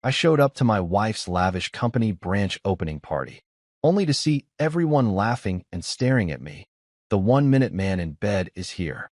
I showed up to my wife's Lavish company branch opening party, only to see everyone laughing and staring at me. The 1-minute man in bed is here.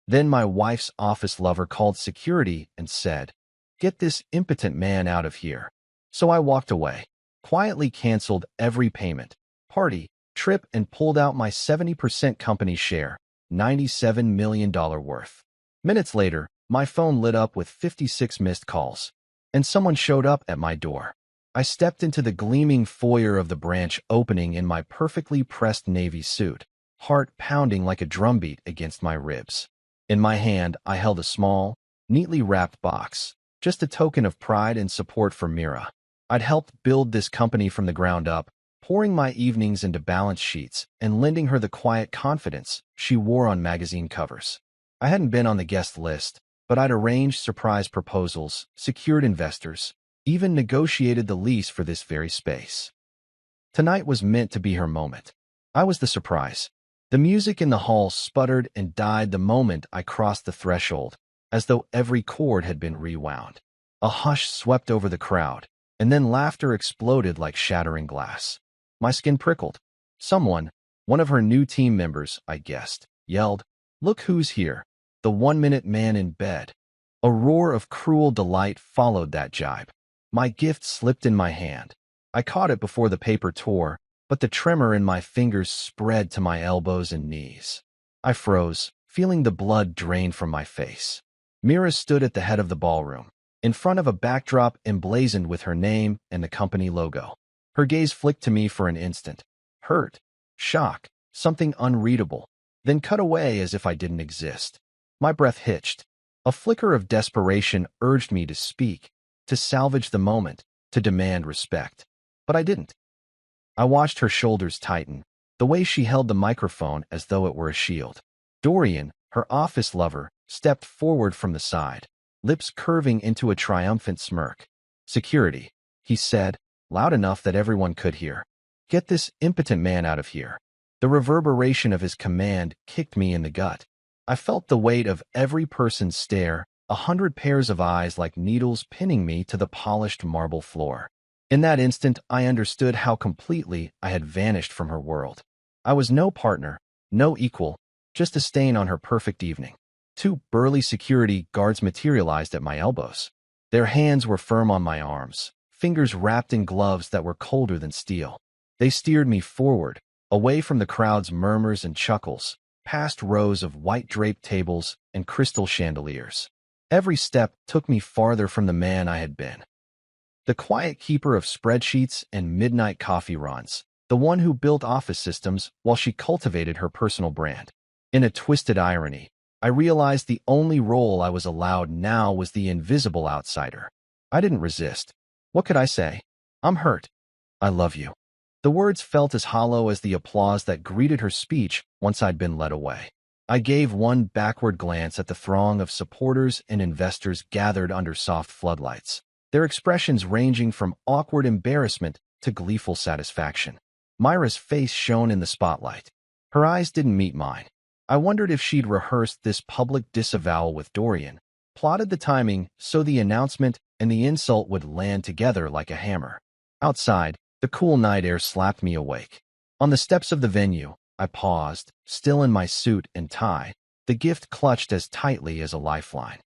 Then my wife's office lover called security and said, "Get this impotent man out of here." So I walked away, quietly canceled every payment, party, trip, and pulled out my 70% company share, $97 million worth. Minutes later, my phone lit up with 56 missed calls, and someone showed up at my door. I stepped into the gleaming foyer of the branch opening in my perfectly pressed navy suit, heart pounding like a drumbeat against my ribs. In my hand, I held a small, neatly wrapped box, just a token of pride and support for Mira. I'd helped build this company from the ground up, pouring my evenings into balance sheets and lending her the quiet confidence she wore on magazine covers. I hadn't been on the guest list, but I'd arranged surprise proposals, secured investors, even negotiated the lease for this very space. Tonight was meant to be her moment. I was the surprise. The music in the hall sputtered and died the moment I crossed the threshold, as though every chord had been rewound. A hush swept over the crowd, and then laughter exploded like shattering glass. My skin prickled. Someone, one of her new team members, I guessed, yelled, "Look who's here, the 1-minute man in bed." A roar of cruel delight followed that jibe. My gift slipped in my hand. I caught it before the paper tore, but the tremor in my fingers spread to my elbows and knees. I froze, feeling the blood drain from my face. Mira stood at the head of the ballroom, in front of a backdrop emblazoned with her name and the company logo. Her gaze flicked to me for an instant. Hurt, shock, something unreadable, then cut away as if I didn't exist. My breath hitched. A flicker of desperation urged me to speak, to salvage the moment, to demand respect. But I didn't. I watched her shoulders tighten, the way she held the microphone as though it were a shield. Dorian, her office lover, stepped forward from the side, lips curving into a triumphant smirk. "Security," he said, loud enough that everyone could hear. "Get this impotent man out of here." The reverberation of his command kicked me in the gut. I felt the weight of every person's stare, 100 pairs of eyes like needles pinning me to the polished marble floor. In that instant, I understood how completely I had vanished from her world. I was no partner, no equal, just a stain on her perfect evening. 2 burly security guards materialized at my elbows. Their hands were firm on my arms, fingers wrapped in gloves that were colder than steel. They steered me forward, away from the crowd's murmurs and chuckles, past rows of white-draped tables and crystal chandeliers. Every step took me farther from the man I had been. The quiet keeper of spreadsheets and midnight coffee runs, the one who built office systems while she cultivated her personal brand. In a twisted irony, I realized the only role I was allowed now was the invisible outsider. I didn't resist. What could I say? "I'm hurt. I love you." The words felt as hollow as the applause that greeted her speech once I'd been led away. I gave one backward glance at the throng of supporters and investors gathered under soft floodlights, their expressions ranging from awkward embarrassment to gleeful satisfaction. Myra's face shone in the spotlight. Her eyes didn't meet mine. I wondered if she'd rehearsed this public disavowal with Dorian, plotted the timing so the announcement and the insult would land together like a hammer. Outside, the cool night air slapped me awake. On the steps of the venue, I paused, still in my suit and tie, the gift clutched as tightly as a lifeline.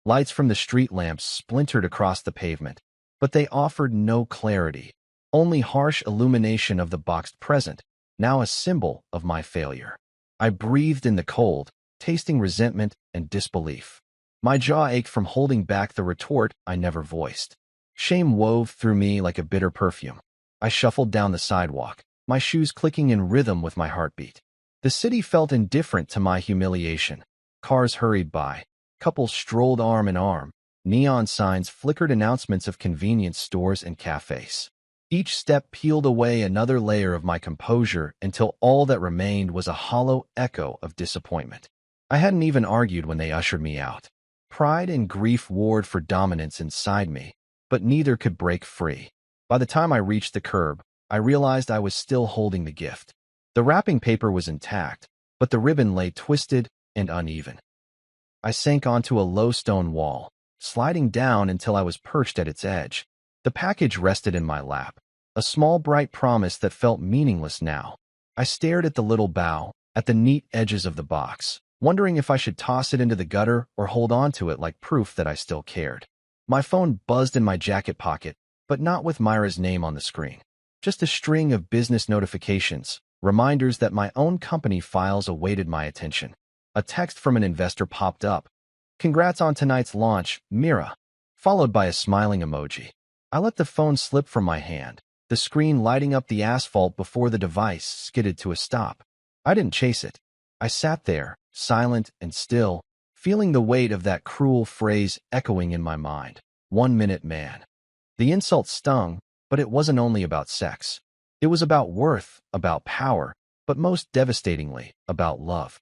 Lights from the street lamps splintered across the pavement, but they offered no clarity, only harsh illumination of the boxed present, now a symbol of my failure. I breathed in the cold, tasting resentment and disbelief. My jaw ached from holding back the retort I never voiced. Shame wove through me like a bitter perfume. I shuffled down the sidewalk, my shoes clicking in rhythm with my heartbeat. The city felt indifferent to my humiliation. Cars hurried by. Couples strolled arm in arm. Neon signs flickered announcements of convenience stores and cafes. Each step peeled away another layer of my composure until all that remained was a hollow echo of disappointment. I hadn't even argued when they ushered me out. Pride and grief warred for dominance inside me, but neither could break free. By the time I reached the curb, I realized I was still holding the gift. The wrapping paper was intact, but the ribbon lay twisted and uneven. I sank onto a low stone wall, sliding down until I was perched at its edge, The package rested in my lap, a small bright promise that felt meaningless now. I stared at the little bow, at the neat edges of the box, wondering if I should toss it into the gutter or hold on to it like proof that I still cared. My phone buzzed in my jacket pocket, but not with Myra's name on the screen. Just a string of business notifications, reminders that my own company files awaited my attention. A text from an investor popped up. "Congrats on tonight's launch, Mira," followed by a smiling emoji. I let the phone slip from my hand, the screen lighting up the asphalt before the device skidded to a stop. I didn't chase it. I sat there, silent and still, feeling the weight of that cruel phrase echoing in my mind. 1 minute man. The insult stung, but it wasn't only about sex. It was about worth, about power, but most devastatingly, about love.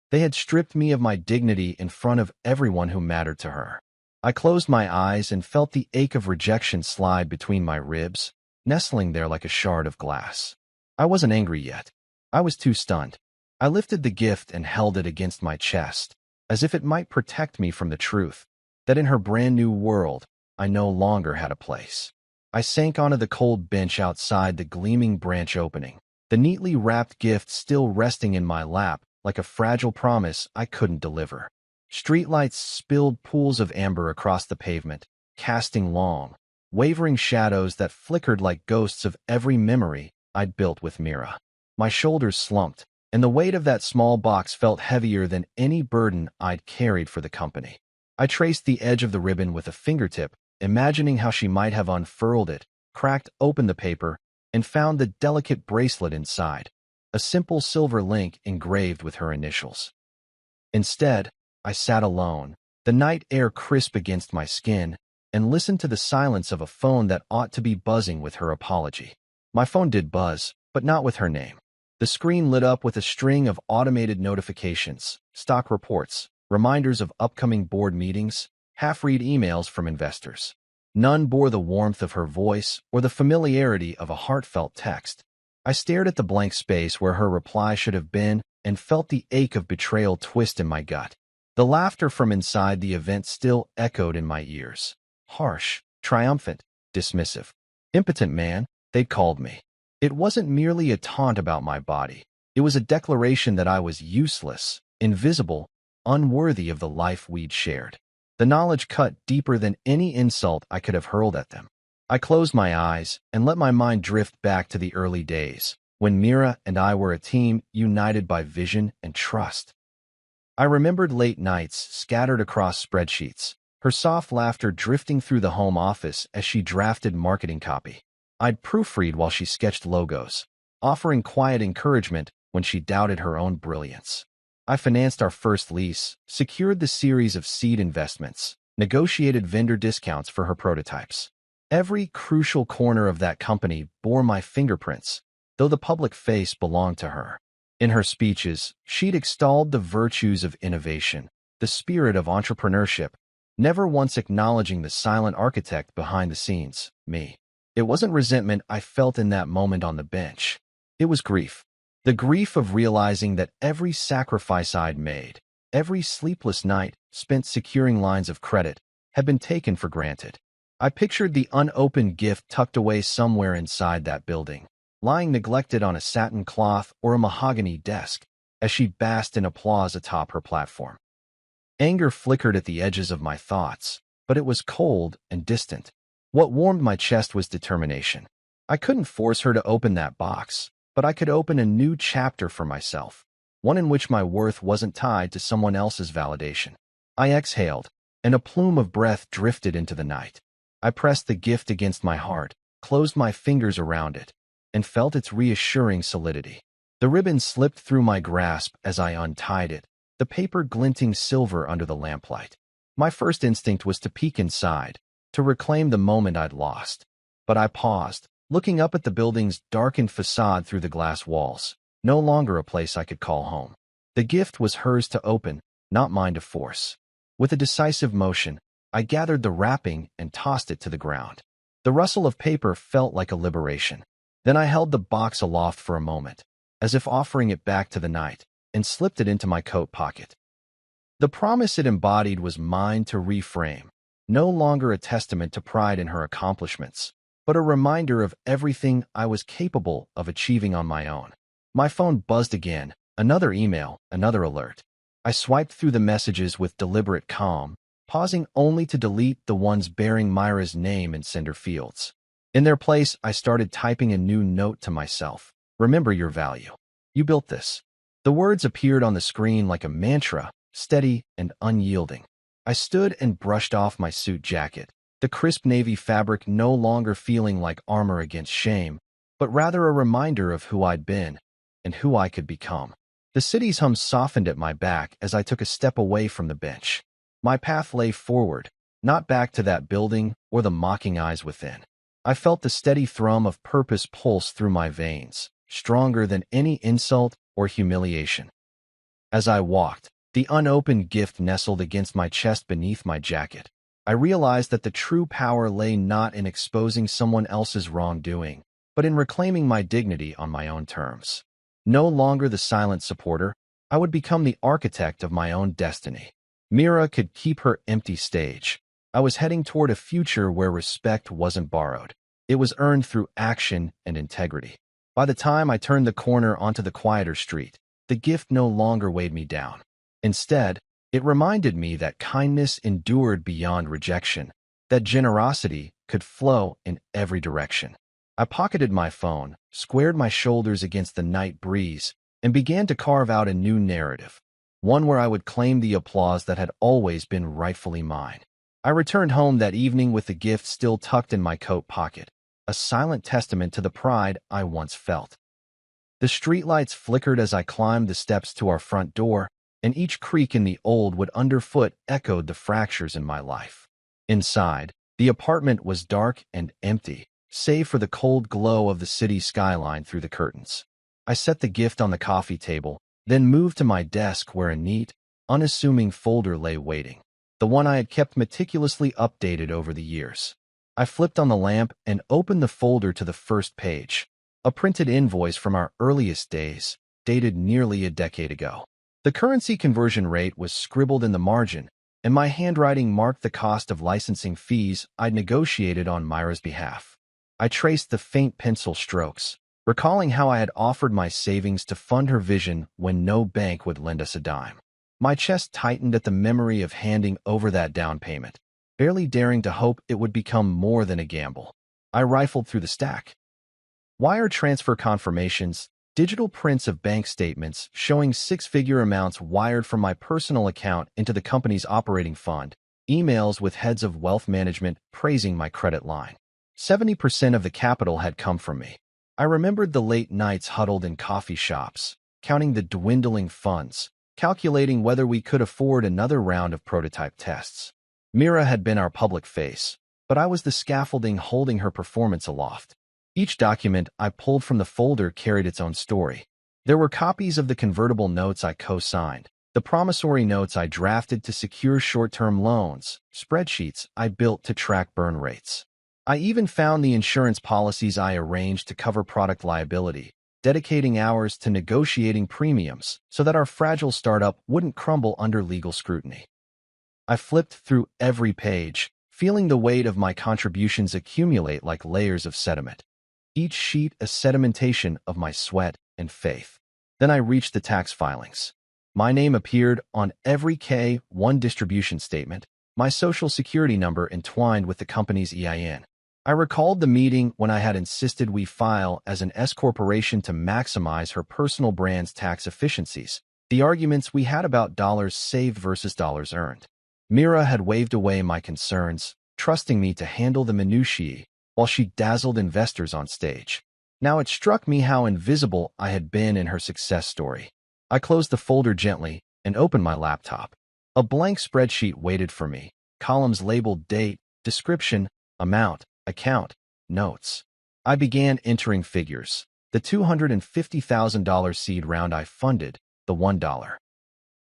They had stripped me of my dignity in front of everyone who mattered to her. I closed my eyes and felt the ache of rejection slide between my ribs, nestling there like a shard of glass. I wasn't angry yet. I was too stunned. I lifted the gift and held it against my chest, as if it might protect me from the truth, that in her brand new world, I no longer had a place. I sank onto the cold bench outside the gleaming branch opening, the neatly wrapped gift still resting in my lap like a fragile promise I couldn't deliver. Streetlights spilled pools of amber across the pavement, casting long, wavering shadows that flickered like ghosts of every memory I'd built with Mira. My shoulders slumped, and the weight of that small box felt heavier than any burden I'd carried for the company. I traced the edge of the ribbon with a fingertip, imagining how she might have unfurled it, cracked open the paper, and found the delicate bracelet inside, a simple silver link engraved with her initials. Instead, I sat alone, the night air crisp against my skin, and listened to the silence of a phone that ought to be buzzing with her apology. My phone did buzz, but not with her name. The screen lit up with a string of automated notifications, stock reports, reminders of upcoming board meetings, half-read emails from investors. None bore the warmth of her voice or the familiarity of a heartfelt text. I stared at the blank space where her reply should have been and felt the ache of betrayal twist in my gut. The laughter from inside the event still echoed in my ears. Harsh, triumphant, dismissive. Impotent man, they'd called me. It wasn't merely a taunt about my body. It was a declaration that I was useless, invisible, unworthy of the life we'd shared. The knowledge cut deeper than any insult I could have hurled at them. I closed my eyes and let my mind drift back to the early days, when Mira and I were a team united by vision and trust. I remembered late nights scattered across spreadsheets, her soft laughter drifting through the home office as she drafted marketing copy. I'd proofread while she sketched logos, offering quiet encouragement when she doubted her own brilliance. I financed our first lease, secured the series of seed investments, negotiated vendor discounts for her prototypes. Every crucial corner of that company bore my fingerprints, though the public face belonged to her. In her speeches, she'd extolled the virtues of innovation, the spirit of entrepreneurship, never once acknowledging the silent architect behind the scenes, me. It wasn't resentment I felt in that moment on the bench. It was grief. The grief of realizing that every sacrifice I'd made, every sleepless night spent securing lines of credit, had been taken for granted. I pictured the unopened gift tucked away somewhere inside that building, lying neglected on a satin cloth or a mahogany desk, as she basked in applause atop her platform. Anger flickered at the edges of my thoughts, but it was cold and distant. What warmed my chest was determination. I couldn't force her to open that box, but I could open a new chapter for myself, one in which my worth wasn't tied to someone else's validation. I exhaled, and a plume of breath drifted into the night. I pressed the gift against my heart, closed my fingers around it, and felt its reassuring solidity. The ribbon slipped through my grasp as I untied it, the paper glinting silver under the lamplight. My first instinct was to peek inside, to reclaim the moment I'd lost. But I paused, looking up at the building's darkened facade through the glass walls, no longer a place I could call home. The gift was hers to open, not mine to force. With a decisive motion, I gathered the wrapping and tossed it to the ground. The rustle of paper felt like a liberation. Then I held the box aloft for a moment, as if offering it back to the night, and slipped it into my coat pocket. The promise it embodied was mine to reframe, no longer a testament to pride in her accomplishments, but a reminder of everything I was capable of achieving on my own. My phone buzzed again, another email, another alert. I swiped through the messages with deliberate calm, pausing only to delete the ones bearing Myra's name in sender fields. In their place, I started typing a new note to myself. Remember your value. You built this. The words appeared on the screen like a mantra, steady and unyielding. I stood and brushed off my suit jacket, the crisp navy fabric no longer feeling like armor against shame, but rather a reminder of who I'd been and who I could become. The city's hum softened at my back as I took a step away from the bench. My path lay forward, not back to that building or the mocking eyes within. I felt the steady thrum of purpose pulse through my veins, stronger than any insult or humiliation. As I walked, the unopened gift nestled against my chest beneath my jacket. I realized that the true power lay not in exposing someone else's wrongdoing, but in reclaiming my dignity on my own terms. No longer the silent supporter, I would become the architect of my own destiny. Mira could keep her empty stage. I was heading toward a future where respect wasn't borrowed. It was earned through action and integrity. By the time I turned the corner onto the quieter street, the gift no longer weighed me down. Instead, it reminded me that kindness endured beyond rejection, that generosity could flow in every direction. I pocketed my phone, squared my shoulders against the night breeze, and began to carve out a new narrative, one where I would claim the applause that had always been rightfully mine. I returned home that evening with the gift still tucked in my coat pocket, a silent testament to the pride I once felt. The streetlights flickered as I climbed the steps to our front door, and each creak in the old wood underfoot echoed the fractures in my life. Inside, the apartment was dark and empty, save for the cold glow of the city skyline through the curtains. I set the gift on the coffee table, then moved to my desk where a neat, unassuming folder lay waiting, the one I had kept meticulously updated over the years. I flipped on the lamp and opened the folder to the first page, a printed invoice from our earliest days, dated nearly a decade ago. The currency conversion rate was scribbled in the margin, and my handwriting marked the cost of licensing fees I'd negotiated on Myra's behalf. I traced the faint pencil strokes, recalling how I had offered my savings to fund her vision when no bank would lend us a dime. My chest tightened at the memory of handing over that down payment, barely daring to hope it would become more than a gamble. I rifled through the stack. Wire transfer confirmations, digital prints of bank statements showing six-figure amounts wired from my personal account into the company's operating fund, emails with heads of wealth management praising my credit line. 70% of the capital had come from me. I remembered the late nights huddled in coffee shops, counting the dwindling funds, calculating whether we could afford another round of prototype tests. Mira had been our public face, but I was the scaffolding holding her performance aloft. Each document I pulled from the folder carried its own story. There were copies of the convertible notes I co-signed, the promissory notes I drafted to secure short-term loans, spreadsheets I built to track burn rates. I even found the insurance policies I arranged to cover product liability, dedicating hours to negotiating premiums so that our fragile startup wouldn't crumble under legal scrutiny. I flipped through every page, feeling the weight of my contributions accumulate like layers of sediment. Each sheet a sedimentation of my sweat and faith. Then I reached the tax filings. My name appeared on every K-1 distribution statement, my social security number entwined with the company's EIN. I recalled the meeting when I had insisted we file as an S-corporation to maximize her personal brand's tax efficiencies, the arguments we had about dollars saved versus dollars earned. Mira had waved away my concerns, trusting me to handle the minutiae while she dazzled investors on stage. Now it struck me how invisible I had been in her success story. I closed the folder gently and opened my laptop. A blank spreadsheet waited for me, columns labeled date, description, amount, account, notes. I began entering figures. The $250,000 seed round I funded, the $1.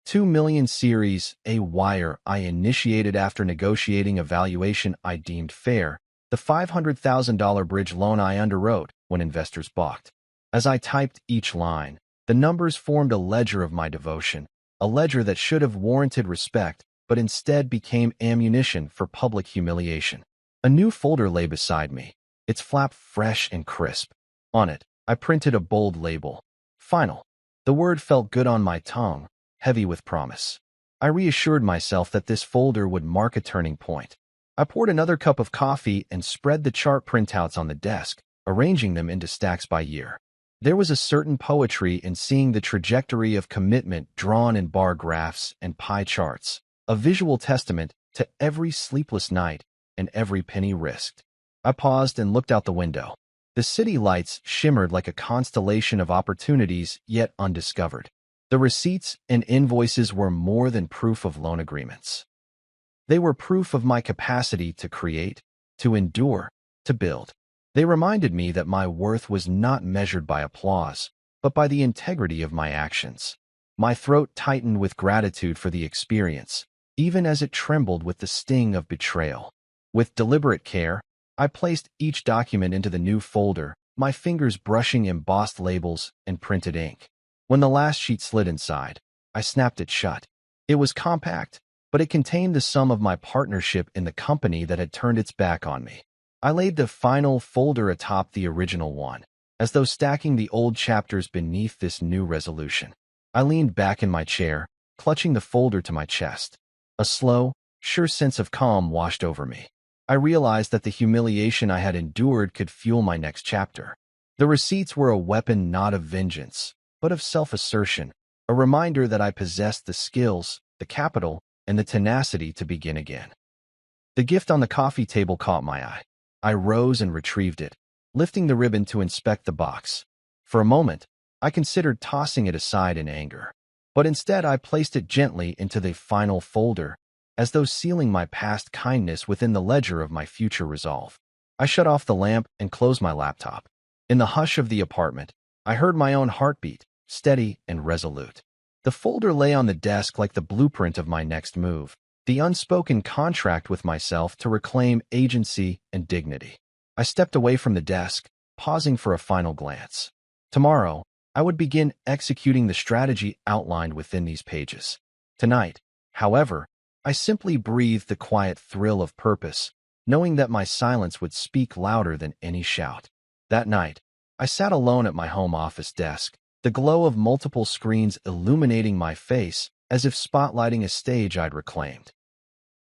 2 million series A wire I initiated after negotiating a valuation I deemed fair, the $500,000 bridge loan I underwrote when investors balked. As I typed each line, the numbers formed a ledger of my devotion, a ledger that should have warranted respect but instead became ammunition for public humiliation. A new folder lay beside me, its flap fresh and crisp. On it, I printed a bold label. Final. The word felt good on my tongue, heavy with promise. I reassured myself that this folder would mark a turning point. I poured another cup of coffee and spread the chart printouts on the desk, arranging them into stacks by year. There was a certain poetry in seeing the trajectory of commitment drawn in bar graphs and pie charts, a visual testament to every sleepless night and every penny risked. I paused and looked out the window. The city lights shimmered like a constellation of opportunities yet undiscovered. The receipts and invoices were more than proof of loan agreements. They were proof of my capacity to create, to endure, to build. They reminded me that my worth was not measured by applause, but by the integrity of my actions. My throat tightened with gratitude for the experience, even as it trembled with the sting of betrayal. With deliberate care, I placed each document into the new folder, my fingers brushing embossed labels and printed ink. When the last sheet slid inside, I snapped it shut. It was compact, but it contained the sum of my partnership in the company that had turned its back on me. I laid the final folder atop the original one, as though stacking the old chapters beneath this new resolution. I leaned back in my chair, clutching the folder to my chest. A slow, sure sense of calm washed over me. I realized that the humiliation I had endured could fuel my next chapter. The receipts were a weapon not of vengeance, but of self-assertion, a reminder that I possessed the skills, the capital, and the tenacity to begin again. The gift on the coffee table caught my eye. I rose and retrieved it, lifting the ribbon to inspect the box. For a moment, I considered tossing it aside in anger, but instead I placed it gently into the final folder, as though sealing my past kindness within the ledger of my future resolve. I shut off the lamp and closed my laptop. In the hush of the apartment, I heard my own heartbeat, steady and resolute. The folder lay on the desk like the blueprint of my next move, the unspoken contract with myself to reclaim agency and dignity. I stepped away from the desk, pausing for a final glance. Tomorrow, I would begin executing the strategy outlined within these pages. Tonight, however, I simply breathed the quiet thrill of purpose, knowing that my silence would speak louder than any shout. That night, I sat alone at my home office desk, the glow of multiple screens illuminating my face as if spotlighting a stage I'd reclaimed.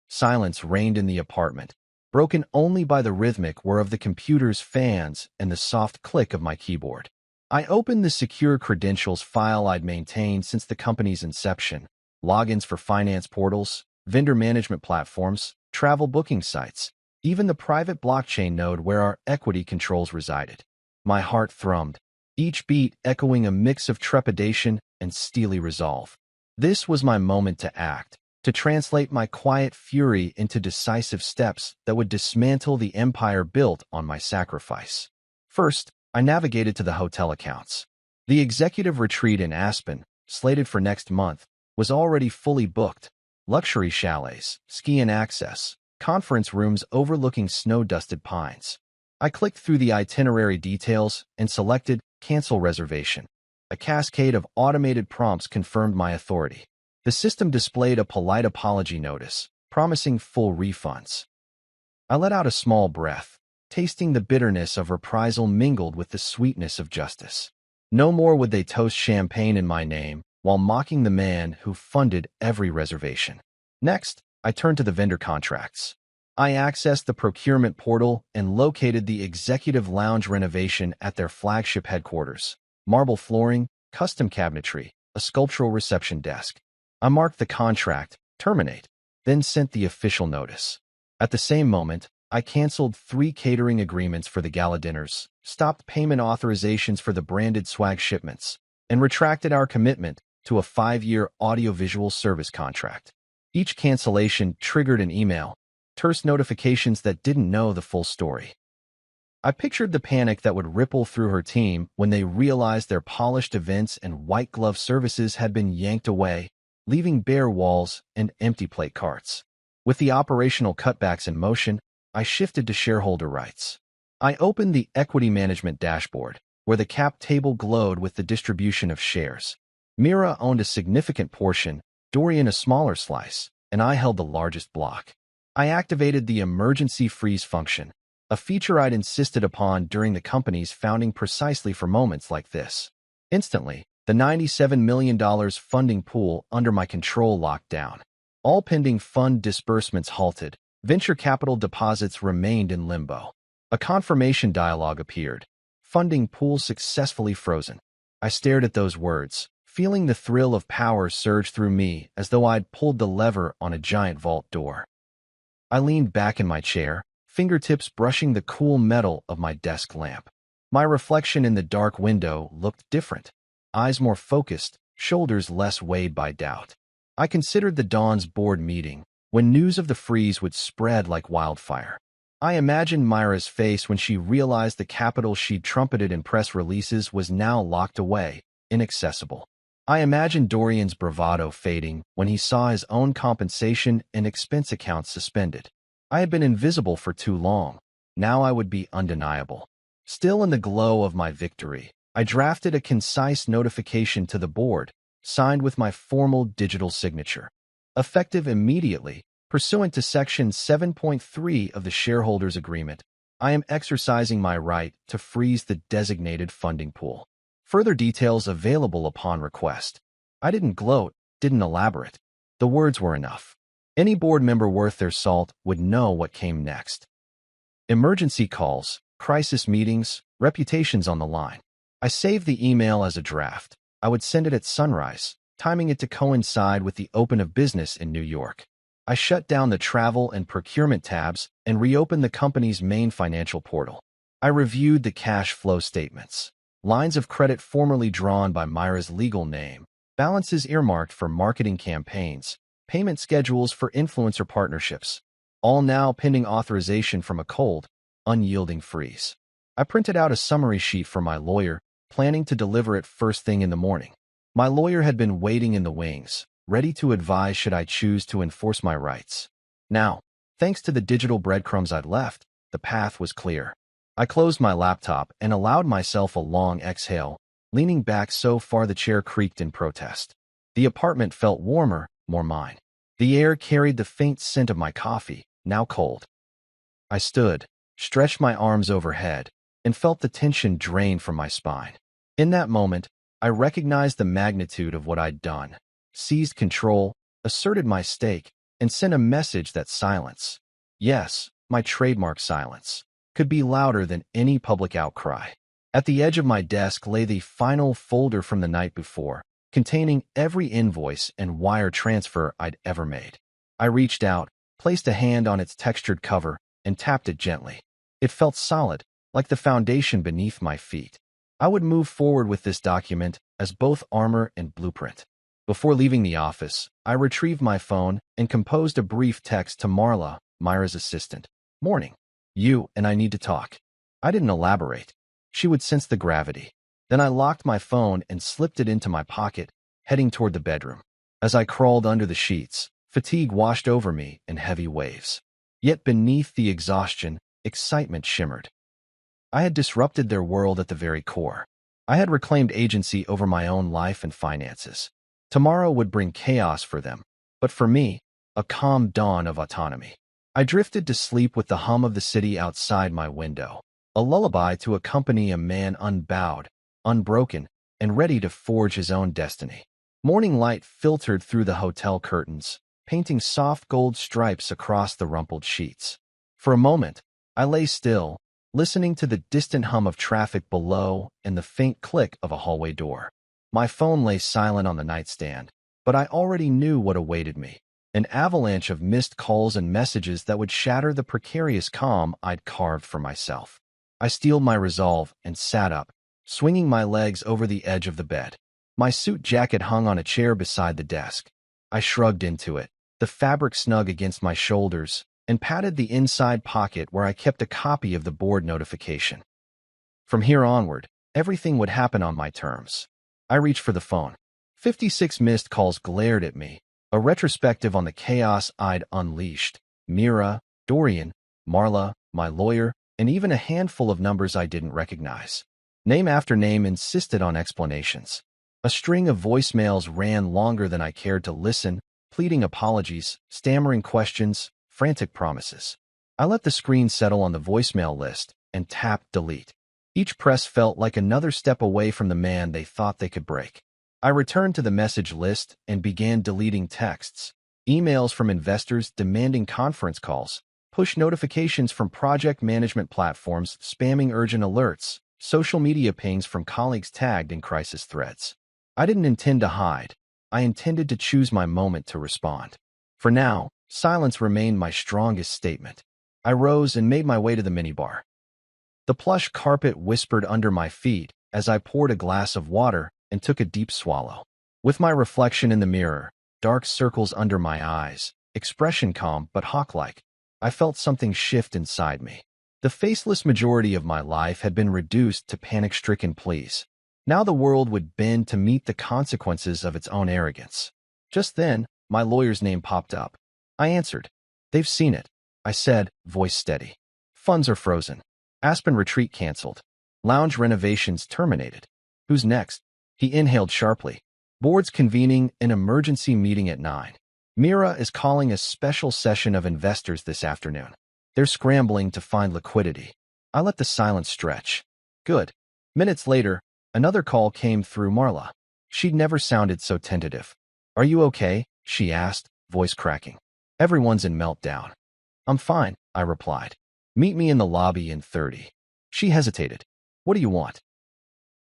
Silence reigned in the apartment, broken only by the rhythmic whir of the computer's fans and the soft click of my keyboard. I opened the secure credentials file I'd maintained since the company's inception, logins for finance portals, vendor management platforms, travel booking sites, even the private blockchain node where our equity controls resided. My heart thrummed, each beat echoing a mix of trepidation and steely resolve. This was my moment to act, to translate my quiet fury into decisive steps that would dismantle the empire built on my sacrifice. First, I navigated to the hotel accounts. The executive retreat in Aspen, slated for next month, was already fully booked. Luxury chalets, ski-in access, conference rooms overlooking snow-dusted pines. I clicked through the itinerary details and selected Cancel Reservation. A cascade of automated prompts confirmed my authority. The system displayed a polite apology notice, promising full refunds. I let out a small breath, tasting the bitterness of reprisal mingled with the sweetness of justice. No more would they toast champagne in my name while mocking the man who funded every reservation. Next, I turned to the vendor contracts. I accessed the procurement portal and located the executive lounge renovation at their flagship headquarters. Marble flooring, custom cabinetry, a sculptural reception desk. I marked the contract, terminate, then sent the official notice. At the same moment, I canceled 3 catering agreements for the gala dinners, stopped payment authorizations for the branded swag shipments, and retracted our commitment to a 5-year audiovisual service contract. Each cancellation triggered an email, terse notifications that didn't know the full story. I pictured the panic that would ripple through her team when they realized their polished events and white-glove services had been yanked away, leaving bare walls and empty plate carts. With the operational cutbacks in motion, I shifted to shareholder rights. I opened the equity management dashboard, where the cap table glowed with the distribution of shares. Mira owned a significant portion, Dorian a smaller slice, and I held the largest block. I activated the emergency freeze function, a feature I'd insisted upon during the company's founding precisely for moments like this. Instantly, the $97 million funding pool under my control locked down. All pending fund disbursements halted. Venture capital deposits remained in limbo. A confirmation dialog appeared. Funding pool successfully frozen. I stared at those words, feeling the thrill of power surge through me as though I'd pulled the lever on a giant vault door. I leaned back in my chair, fingertips brushing the cool metal of my desk lamp. My reflection in the dark window looked different. Eyes more focused, shoulders less weighed by doubt. I considered the dawn's board meeting, when news of the freeze would spread like wildfire. I imagined Myra's face when she realized the capital she'd trumpeted in press releases was now locked away, inaccessible. I imagined Dorian's bravado fading when he saw his own compensation and expense accounts suspended. I had been invisible for too long. Now I would be undeniable. Still in the glow of my victory, I drafted a concise notification to the board, signed with my formal digital signature. Effective immediately, pursuant to Section 7.3 of the Shareholders Agreement, I am exercising my right to freeze the designated funding pool. Further details available upon request. I didn't gloat, didn't elaborate. The words were enough. Any board member worth their salt would know what came next. Emergency calls, crisis meetings, reputations on the line. I saved the email as a draft. I would send it at sunrise, timing it to coincide with the open of business in New York. I shut down the travel and procurement tabs and reopened the company's main financial portal. I reviewed the cash flow statements. Lines of credit formerly drawn by Myra's legal name, balances earmarked for marketing campaigns, payment schedules for influencer partnerships, all now pending authorization from a cold, unyielding freeze. I printed out a summary sheet for my lawyer, planning to deliver it first thing in the morning. My lawyer had been waiting in the wings, ready to advise should I choose to enforce my rights. Now, thanks to the digital breadcrumbs I'd left, the path was clear. I closed my laptop and allowed myself a long exhale, leaning back so far the chair creaked in protest. The apartment felt warmer, more mine. The air carried the faint scent of my coffee, now cold. I stood, stretched my arms overhead, and felt the tension drain from my spine. In that moment, I recognized the magnitude of what I'd done, seized control, asserted my stake, and sent a message that silence, yes, my trademark silence, could be louder than any public outcry. At the edge of my desk lay the final folder from the night before, containing every invoice and wire transfer I'd ever made. I reached out, placed a hand on its textured cover, and tapped it gently. It felt solid, like the foundation beneath my feet. I would move forward with this document as both armor and blueprint. Before leaving the office, I retrieved my phone and composed a brief text to Marla, Myra's assistant. Morning. You and I need to talk. I didn't elaborate. She would sense the gravity. Then I locked my phone and slipped it into my pocket, heading toward the bedroom. As I crawled under the sheets, fatigue washed over me in heavy waves. Yet beneath the exhaustion, excitement shimmered. I had disrupted their world at the very core. I had reclaimed agency over my own life and finances. Tomorrow would bring chaos for them, but for me, a calm dawn of autonomy. I drifted to sleep with the hum of the city outside my window, a lullaby to accompany a man unbowed, unbroken, and ready to forge his own destiny. Morning light filtered through the hotel curtains, painting soft gold stripes across the rumpled sheets. For a moment, I lay still, listening to the distant hum of traffic below and the faint click of a hallway door. My phone lay silent on the nightstand, but I already knew what awaited me. An avalanche of missed calls and messages that would shatter the precarious calm I'd carved for myself. I steeled my resolve and sat up, swinging my legs over the edge of the bed. My suit jacket hung on a chair beside the desk. I shrugged into it, the fabric snug against my shoulders, and patted the inside pocket where I kept a copy of the board notification. From here onward, everything would happen on my terms. I reached for the phone. 56 missed calls glared at me, a retrospective on the chaos I'd unleashed. Mira, Dorian, Marla, my lawyer, and even a handful of numbers I didn't recognize. Name after name insisted on explanations. A string of voicemails ran longer than I cared to listen, pleading apologies, stammering questions, frantic promises. I let the screen settle on the voicemail list and tapped delete. Each press felt like another step away from the man they thought they could break. I returned to the message list and began deleting texts, emails from investors demanding conference calls, push notifications from project management platforms spamming urgent alerts, social media pings from colleagues tagged in crisis threads. I didn't intend to hide. I intended to choose my moment to respond. For now, silence remained my strongest statement. I rose and made my way to the minibar. The plush carpet whispered under my feet as I poured a glass of water and took a deep swallow. With my reflection in the mirror, dark circles under my eyes, expression calm but hawk-like, I felt something shift inside me. The faceless majority of my life had been reduced to panic-stricken pleas. Now the world would bend to meet the consequences of its own arrogance. Just then, my lawyer's name popped up. I answered. "They've seen it," I said, voice steady. "Funds are frozen. Aspen retreat canceled. Lounge renovations terminated. Who's next?" He inhaled sharply. "Board's convening an emergency meeting at 9. Mira is calling a special session of investors this afternoon. They're scrambling to find liquidity." I let the silence stretch. Good. Minutes later, another call came through Marla. She'd never sounded so tentative. "Are you okay?" she asked, voice cracking. "Everyone's in meltdown." "I'm fine," I replied. "Meet me in the lobby in 30. She hesitated. "What do you want?"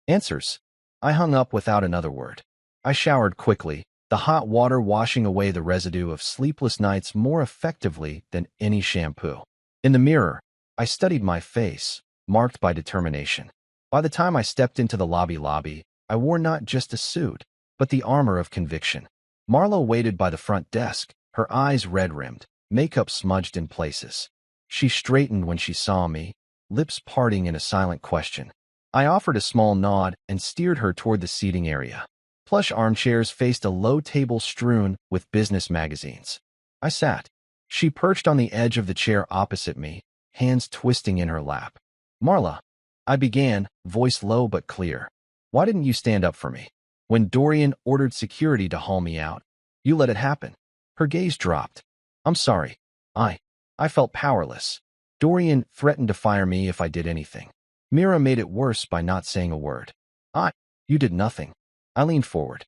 "Answers." I hung up without another word. I showered quickly, the hot water washing away the residue of sleepless nights more effectively than any shampoo. In the mirror, I studied my face, marked by determination. By the time I stepped into the lobby, I wore not just a suit, but the armor of conviction. Marlo waited by the front desk, her eyes red-rimmed, makeup smudged in places. She straightened when she saw me, lips parting in a silent question. I offered a small nod and steered her toward the seating area. Plush armchairs faced a low table strewn with business magazines. I sat. She perched on the edge of the chair opposite me, hands twisting in her lap. "Marla," I began, voice low but clear. "Why didn't you stand up for me? When Dorian ordered security to haul me out, you let it happen." Her gaze dropped. "I'm sorry. I felt powerless. Dorian threatened to fire me if I did anything. Mira made it worse by not saying a word. You did nothing." I leaned forward.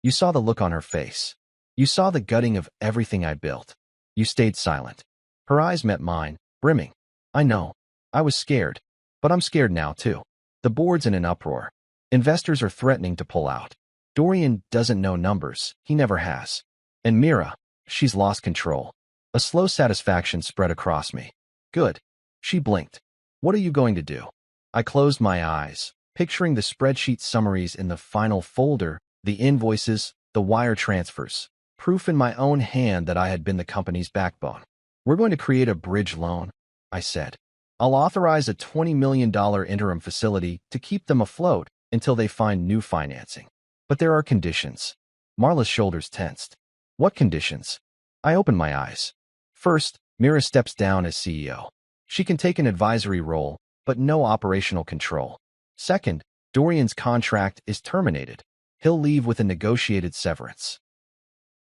"You saw the look on her face. You saw the gutting of everything I built. You stayed silent." Her eyes met mine, brimming. "I know. I was scared. But I'm scared now, too. The board's in an uproar. Investors are threatening to pull out. Dorian doesn't know numbers. He never has. And Mira, she's lost control." A slow satisfaction spread across me. "Good." She blinked. "What are you going to do?" I closed my eyes, picturing the spreadsheet summaries in the final folder, the invoices, the wire transfers, proof in my own hand that I had been the company's backbone. "We're going to create a bridge loan," I said. "I'll authorize a $20 million interim facility to keep them afloat until they find new financing. But there are conditions." Marla's shoulders tensed. "What conditions?" I opened my eyes. "First, Mira steps down as CEO. She can take an advisory role, but no operational control. Second, Dorian's contract is terminated. He'll leave with a negotiated severance.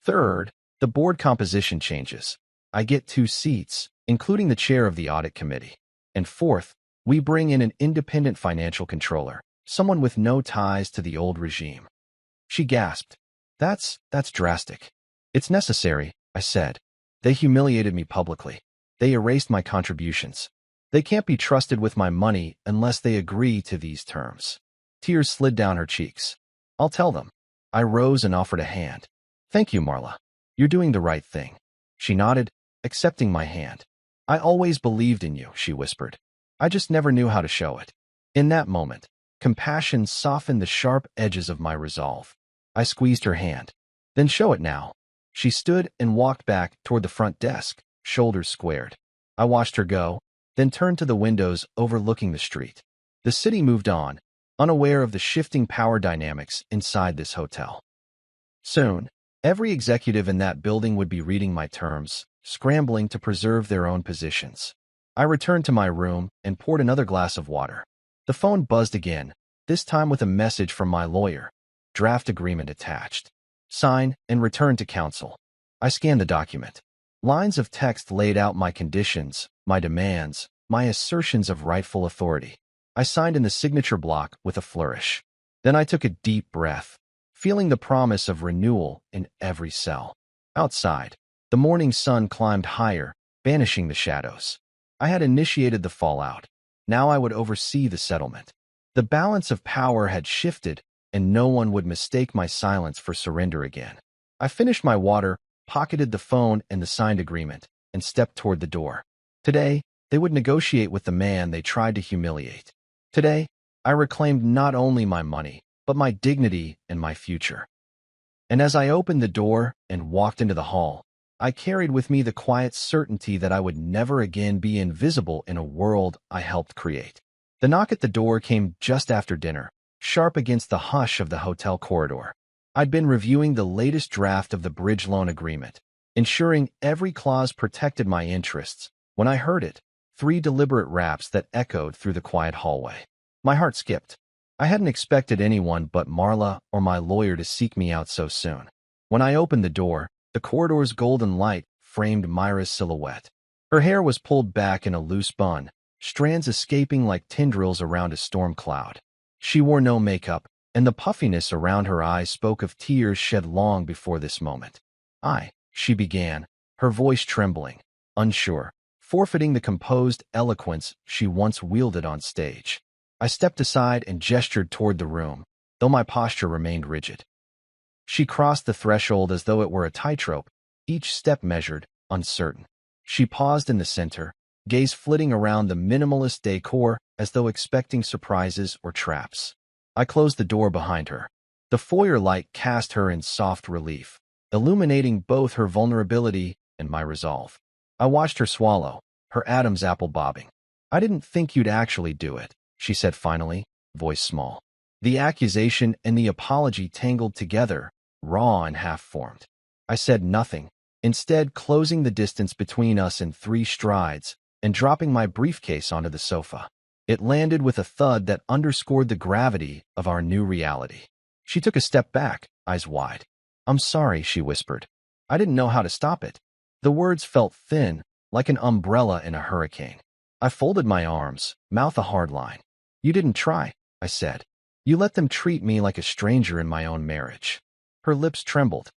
Third, the board composition changes. I get 2 seats, including the chair of the audit committee. And fourth, we bring in an independent financial controller, someone with no ties to the old regime." She gasped. That's drastic." "It's necessary," I said. "They humiliated me publicly. They erased my contributions. They can't be trusted with my money unless they agree to these terms." Tears slid down her cheeks. "I'll tell them." I rose and offered a hand. "Thank you, Marla. You're doing the right thing." She nodded, accepting my hand. "I always believed in you," she whispered. "I just never knew how to show it." In that moment, compassion softened the sharp edges of my resolve. I squeezed her hand. "Then show it now." She stood and walked back toward the front desk, shoulders squared. I watched her go, then turned to the windows overlooking the street. The city moved on, unaware of the shifting power dynamics inside this hotel. Soon, every executive in that building would be reading my terms, scrambling to preserve their own positions. I returned to my room and poured another glass of water. The phone buzzed again, this time with a message from my lawyer. Draft agreement attached. sign, and return to counsel. I scanned the document. Lines of text laid out my conditions, my demands, my assertions of rightful authority. I signed in the signature block with a flourish. Then I took a deep breath, feeling the promise of renewal in every cell. Outside, the morning sun climbed higher, banishing the shadows. I had initiated the fallout. Now I would oversee the settlement. The balance of power had shifted, and no one would mistake my silence for surrender again. I finished my water, pocketed the phone and the signed agreement, and stepped toward the door. Today, they would negotiate with the man they tried to humiliate. Today, I reclaimed not only my money, but my dignity and my future. And as I opened the door and walked into the hall, I carried with me the quiet certainty that I would never again be invisible in a world I helped create. The knock at the door came just after dinner, sharp against the hush of the hotel corridor. I'd been reviewing the latest draft of the bridge loan agreement, ensuring every clause protected my interests, when I heard it, 3 deliberate raps that echoed through the quiet hallway. My heart skipped. I hadn't expected anyone but Marla or my lawyer to seek me out so soon. When I opened the door, the corridor's golden light framed Myra's silhouette. Her hair was pulled back in a loose bun, strands escaping like tendrils around a storm cloud. She wore no makeup, and the puffiness around her eyes spoke of tears shed long before this moment. She began, her voice trembling, unsure, forfeiting the composed eloquence she once wielded on stage. I stepped aside and gestured toward the room, though my posture remained rigid. She crossed the threshold as though it were a tightrope, each step measured, uncertain. She paused in the center, gaze flitting around the minimalist decor as though expecting surprises or traps. I closed the door behind her. The foyer light cast her in soft relief, illuminating both her vulnerability and my resolve. I watched her swallow, her Adam's apple bobbing. "I didn't think you'd actually do it," she said finally, voice small. The accusation and the apology tangled together, raw and half-formed. I said nothing, instead closing the distance between us in 3 strides and dropping my briefcase onto the sofa. It landed with a thud that underscored the gravity of our new reality. She took a step back, eyes wide. "I'm sorry," she whispered. "I didn't know how to stop it." The words felt thin, like an umbrella in a hurricane. I folded my arms, mouth a hard line. "You didn't try," I said. "You let them treat me like a stranger in my own marriage." Her lips trembled.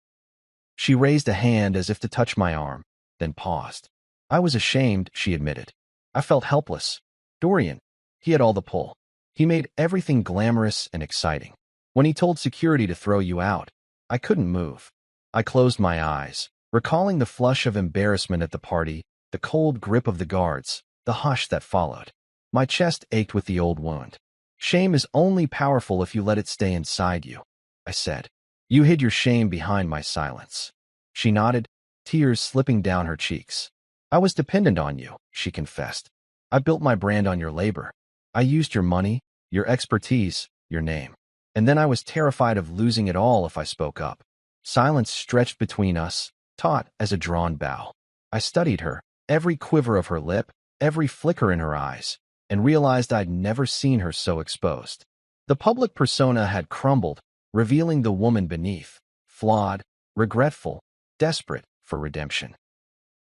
She raised a hand as if to touch my arm, then paused. "I was ashamed," she admitted. "I felt helpless. Dorian, he had all the pull. He made everything glamorous and exciting. When he told security to throw you out, I couldn't move." I closed my eyes, recalling the flush of embarrassment at the party, the cold grip of the guards, the hush that followed. My chest ached with the old wound. "Shame is only powerful if you let it stay inside you," I said. "You hid your shame behind my silence." She nodded, tears slipping down her cheeks. "I was dependent on you," she confessed. "I built my brand on your labor. I used your money, your expertise, your name. And then I was terrified of losing it all if I spoke up." Silence stretched between us, taut as a drawn bow. I studied her, every quiver of her lip, every flicker in her eyes, and realized I'd never seen her so exposed. The public persona had crumbled, revealing the woman beneath, flawed, regretful, desperate for redemption.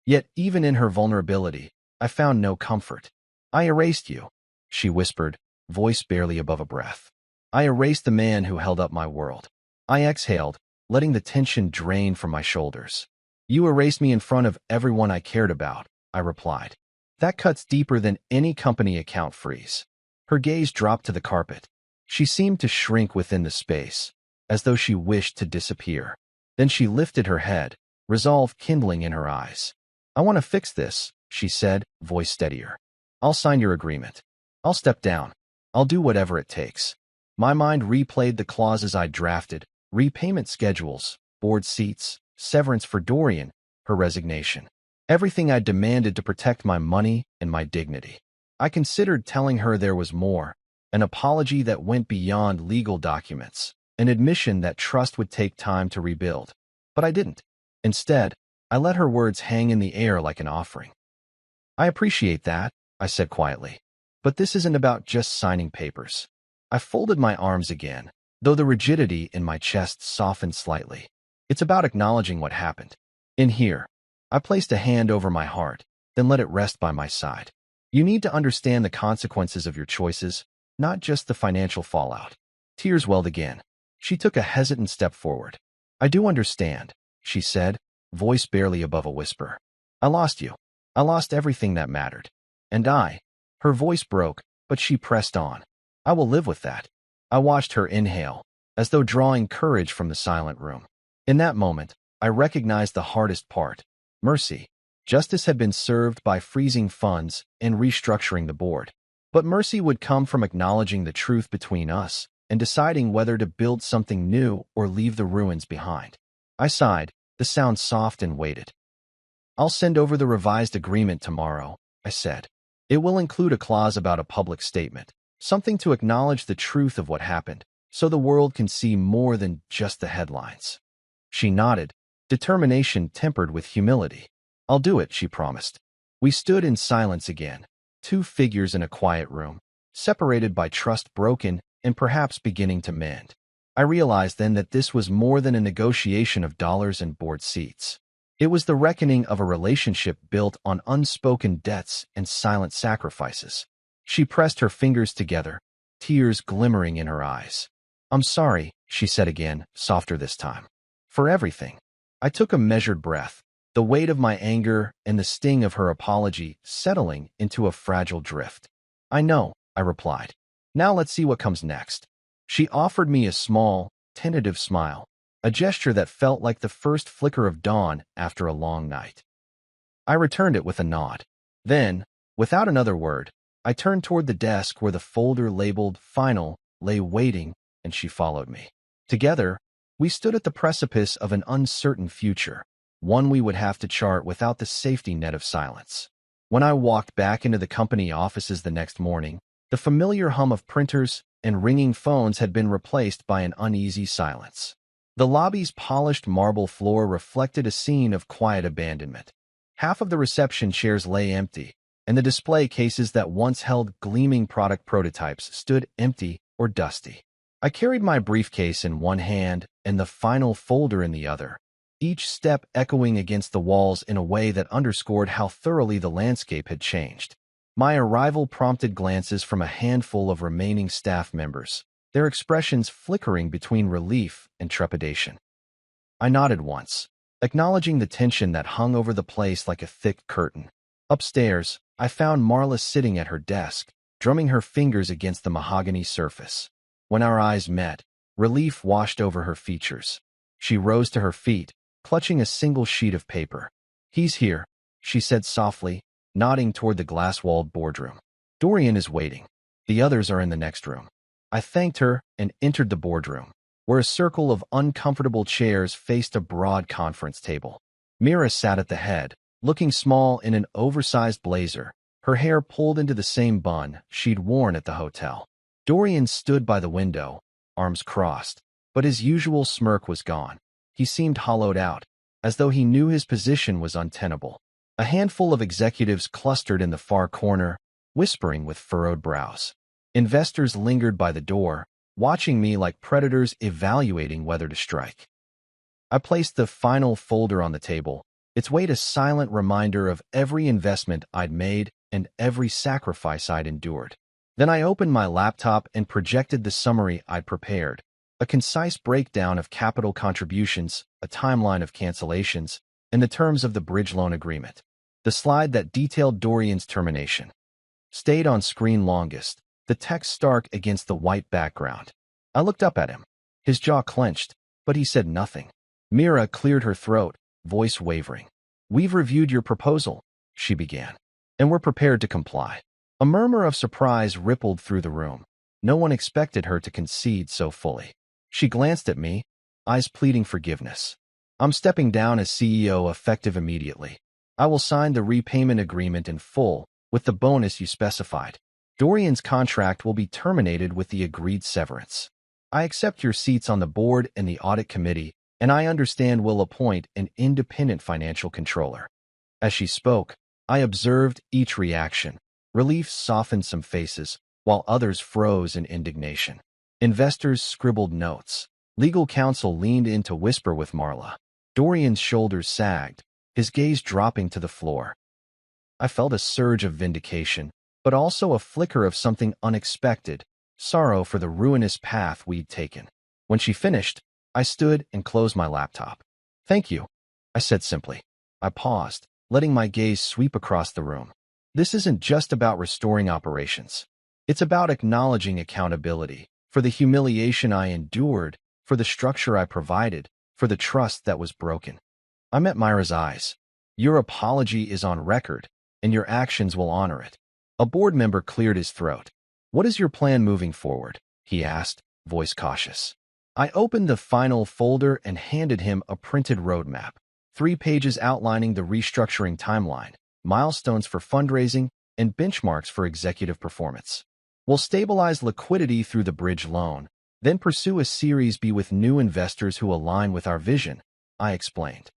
Yet even in her vulnerability, I found no comfort. "I erased you," she whispered, voice barely above a breath. "I erased the man who held up my world." I exhaled, letting the tension drain from my shoulders. "You erased me in front of everyone I cared about," I replied. "That cuts deeper than any company account freeze." Her gaze dropped to the carpet. She seemed to shrink within the space, as though she wished to disappear. Then she lifted her head, resolve kindling in her eyes. "I want to fix this," she said, voice steadier. "I'll sign your agreement. I'll step down. I'll do whatever it takes." My mind replayed the clauses I'd drafted, repayment schedules, board seats, severance for Dorian, her resignation. Everything I'd demanded to protect my money and my dignity. I considered telling her there was more, an apology that went beyond legal documents, an admission that trust would take time to rebuild. But I didn't. Instead, I let her words hang in the air like an offering. "I appreciate that," I said quietly. "But this isn't about just signing papers." I folded my arms again, though the rigidity in my chest softened slightly. It's about acknowledging what happened. In here, I placed a hand over my heart, then let it rest by my side. You need to understand the consequences of your choices, not just the financial fallout. Tears welled again. She took a hesitant step forward. I do understand, she said, voice barely above a whisper. I lost you. I lost everything that mattered. And her voice broke, but she pressed on. I will live with that. I watched her inhale, as though drawing courage from the silent room. In that moment, I recognized the hardest part. Mercy. Justice had been served by freezing funds and restructuring the board. But mercy would come from acknowledging the truth between us and deciding whether to build something new or leave the ruins behind. I sighed, the sound soft and weighted. I'll send over the revised agreement tomorrow, I said. It will include a clause about a public statement, something to acknowledge the truth of what happened, so the world can see more than just the headlines. She nodded, determination tempered with humility. I'll do it, she promised. We stood in silence again, two figures in a quiet room, separated by trust broken and perhaps beginning to mend. I realized then that this was more than a negotiation of dollars and board seats. It was the reckoning of a relationship built on unspoken debts and silent sacrifices. She pressed her fingers together, tears glimmering in her eyes. I'm sorry, she said again, softer this time. For everything. I took a measured breath, the weight of my anger and the sting of her apology settling into a fragile drift. I know, I replied. Now let's see what comes next. She offered me a small, tentative smile, a gesture that felt like the first flicker of dawn after a long night. I returned it with a nod. Then, without another word, I turned toward the desk where the folder labeled Final lay waiting, and she followed me. Together, we stood at the precipice of an uncertain future, one we would have to chart without the safety net of silence. When I walked back into the company offices the next morning, the familiar hum of printers and ringing phones had been replaced by an uneasy silence. The lobby's polished marble floor reflected a scene of quiet abandonment. Half of the reception chairs lay empty, and the display cases that once held gleaming product prototypes stood empty or dusty. I carried my briefcase in one hand and the final folder in the other, each step echoing against the walls in a way that underscored how thoroughly the landscape had changed. My arrival prompted glances from a handful of remaining staff members, their expressions flickering between relief and trepidation. I nodded once, acknowledging the tension that hung over the place like a thick curtain. Upstairs, I found Marla sitting at her desk, drumming her fingers against the mahogany surface. When our eyes met, relief washed over her features. She rose to her feet, clutching a single sheet of paper. He's here, she said softly, nodding toward the glass-walled boardroom. Dorian is waiting. The others are in the next room. I thanked her and entered the boardroom, where a circle of uncomfortable chairs faced a broad conference table. Mira sat at the head, looking small in an oversized blazer, her hair pulled into the same bun she'd worn at the hotel. Dorian stood by the window, arms crossed, but his usual smirk was gone. He seemed hollowed out, as though he knew his position was untenable. A handful of executives clustered in the far corner, whispering with furrowed brows. Investors lingered by the door, watching me like predators evaluating whether to strike. I placed the final folder on the table, its weight a silent reminder of every investment I'd made and every sacrifice I'd endured. Then I opened my laptop and projected the summary I'd prepared, a concise breakdown of capital contributions, a timeline of cancellations, and the terms of the bridge loan agreement. The slide that detailed Dorian's termination stayed on screen longest, the text stark against the white background. I looked up at him. His jaw clenched, but he said nothing. Mira cleared her throat, voice wavering. We've reviewed your proposal, she began, and we're prepared to comply. A murmur of surprise rippled through the room. No one expected her to concede so fully. She glanced at me, eyes pleading forgiveness. I'm stepping down as CEO effective immediately. I will sign the repayment agreement in full, with the bonus you specified. Dorian's contract will be terminated with the agreed severance. I accept your seats on the board and the audit committee, and I understand we'll appoint an independent financial controller. As she spoke, I observed each reaction. Relief softened some faces, while others froze in indignation. Investors scribbled notes. Legal counsel leaned in to whisper with Marla. Dorian's shoulders sagged, his gaze dropping to the floor. I felt a surge of vindication, but also a flicker of something unexpected, sorrow for the ruinous path we'd taken. When she finished, I stood and closed my laptop. "Thank you," I said simply. I paused, letting my gaze sweep across the room. This isn't just about restoring operations. It's about acknowledging accountability for the humiliation I endured, for the structure I provided, for the trust that was broken. I met Myra's eyes. "Your apology is on record, and your actions will honor it." A board member cleared his throat. "What is your plan moving forward?" he asked, voice cautious. I opened the final folder and handed him a printed roadmap. 3 pages outlining the restructuring timeline, milestones for fundraising, and benchmarks for executive performance. "We'll stabilize liquidity through the bridge loan, then pursue a Series B with new investors who align with our vision," I explained.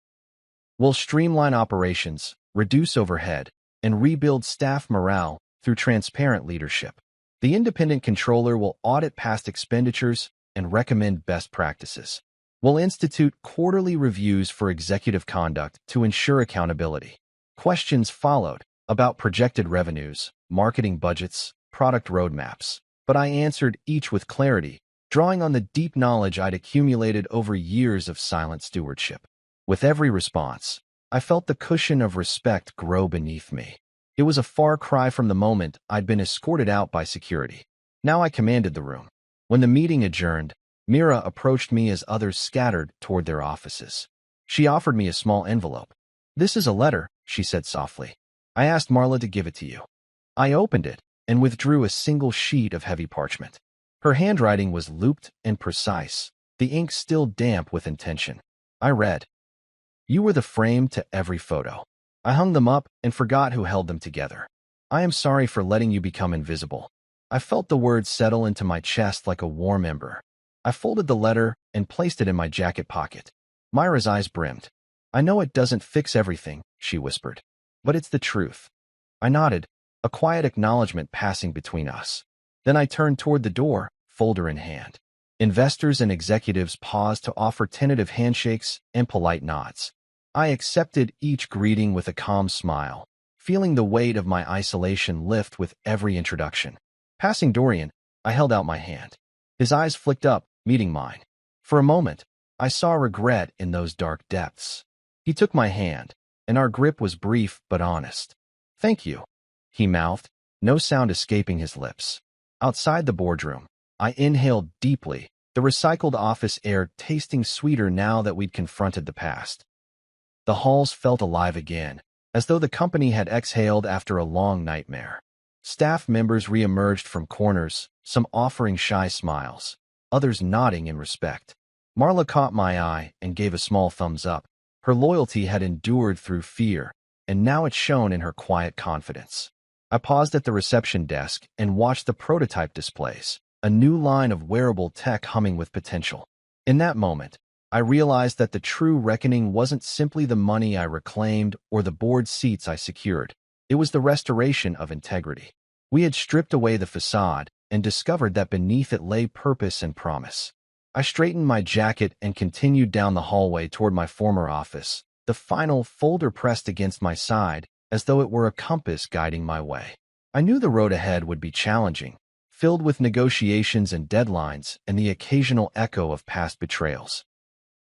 "We'll streamline operations, reduce overhead, and rebuild staff morale through transparent leadership. The independent controller will audit past expenditures and recommend best practices. We'll institute quarterly reviews for executive conduct to ensure accountability." Questions followed about projected revenues, marketing budgets, product roadmaps, but I answered each with clarity, drawing on the deep knowledge I'd accumulated over years of silent stewardship. With every response, I felt the cushion of respect grow beneath me. It was a far cry from the moment I'd been escorted out by security. Now I commanded the room. When the meeting adjourned, Mira approached me as others scattered toward their offices. She offered me a small envelope. "This is a letter," she said softly. "I asked Marla to give it to you." I opened it and withdrew a single sheet of heavy parchment. Her handwriting was looped and precise, the ink still damp with intention. I read, "You were the frame to every photo. I hung them up and forgot who held them together. I am sorry for letting you become invisible." I felt the words settle into my chest like a warm ember. I folded the letter and placed it in my jacket pocket. Myra's eyes brimmed. "I know it doesn't fix everything," she whispered, "but it's the truth." I nodded, a quiet acknowledgement passing between us. Then I turned toward the door, folder in hand. Investors and executives paused to offer tentative handshakes and polite nods. I accepted each greeting with a calm smile, feeling the weight of my isolation lift with every introduction. Passing Dorian, I held out my hand. His eyes flicked up, meeting mine. For a moment, I saw regret in those dark depths. He took my hand, and our grip was brief but honest. "Thank you," he mouthed, no sound escaping his lips. Outside the boardroom, I inhaled deeply, the recycled office air tasting sweeter now that we'd confronted the past. The halls felt alive again, as though the company had exhaled after a long nightmare. Staff members reemerged from corners, some offering shy smiles, others nodding in respect. Marla caught my eye and gave a small thumbs up. Her loyalty had endured through fear, and now it shone in her quiet confidence. I paused at the reception desk and watched the prototype displays, a new line of wearable tech humming with potential. In that moment, I realized that the true reckoning wasn't simply the money I reclaimed or the board seats I secured. It was the restoration of integrity. We had stripped away the facade and discovered that beneath it lay purpose and promise. I straightened my jacket and continued down the hallway toward my former office, the final folder pressed against my side as though it were a compass guiding my way. I knew the road ahead would be challenging, filled with negotiations and deadlines and the occasional echo of past betrayals.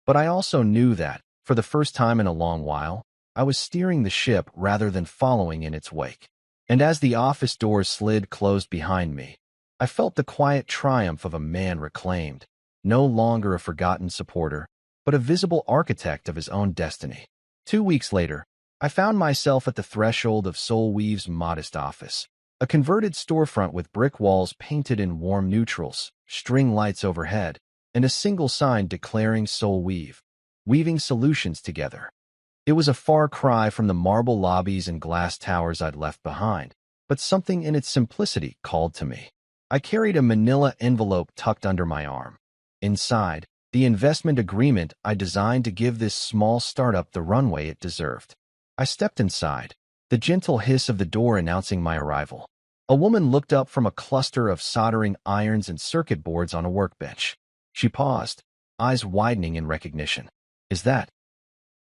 But I also knew that, for the first time in a long while, I was steering the ship rather than following in its wake. And as the office doors slid closed behind me, I felt the quiet triumph of a man reclaimed, no longer a forgotten supporter, but a visible architect of his own destiny. 2 weeks later, I found myself at the threshold of Soul Weave's modest office, a converted storefront with brick walls painted in warm neutrals, string lights overhead, and a single sign declaring Soul Weave, weaving solutions together. It was a far cry from the marble lobbies and glass towers I'd left behind, but something in its simplicity called to me. I carried a manila envelope tucked under my arm. Inside, the investment agreement I designed to give this small startup the runway it deserved. I stepped inside, the gentle hiss of the door announcing my arrival. A woman looked up from a cluster of soldering irons and circuit boards on a workbench. She paused, eyes widening in recognition. Is that?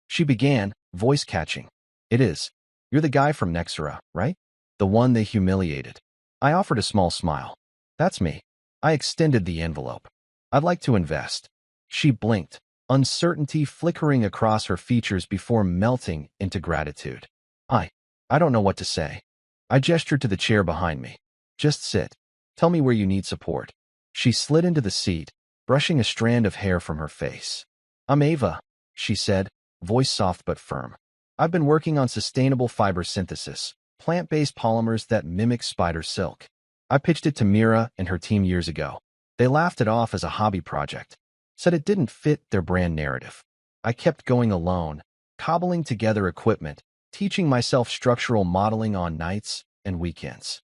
She began, voice catching. It is. You're the guy from Nexera, right? The one they humiliated. I offered a small smile. That's me. I extended the envelope. I'd like to invest. She blinked, uncertainty flickering across her features before melting into gratitude. I don't know what to say. I gestured to the chair behind me. Just sit. Tell me where you need support. She slid into the seat, brushing a strand of hair from her face. I'm Ava, she said, voice soft but firm. I've been working on sustainable fiber synthesis, plant-based polymers that mimic spider silk. I pitched it to Mira and her team years ago. They laughed it off as a hobby project, said it didn't fit their brand narrative. I kept going alone, cobbling together equipment, teaching myself structural modeling on nights and weekends.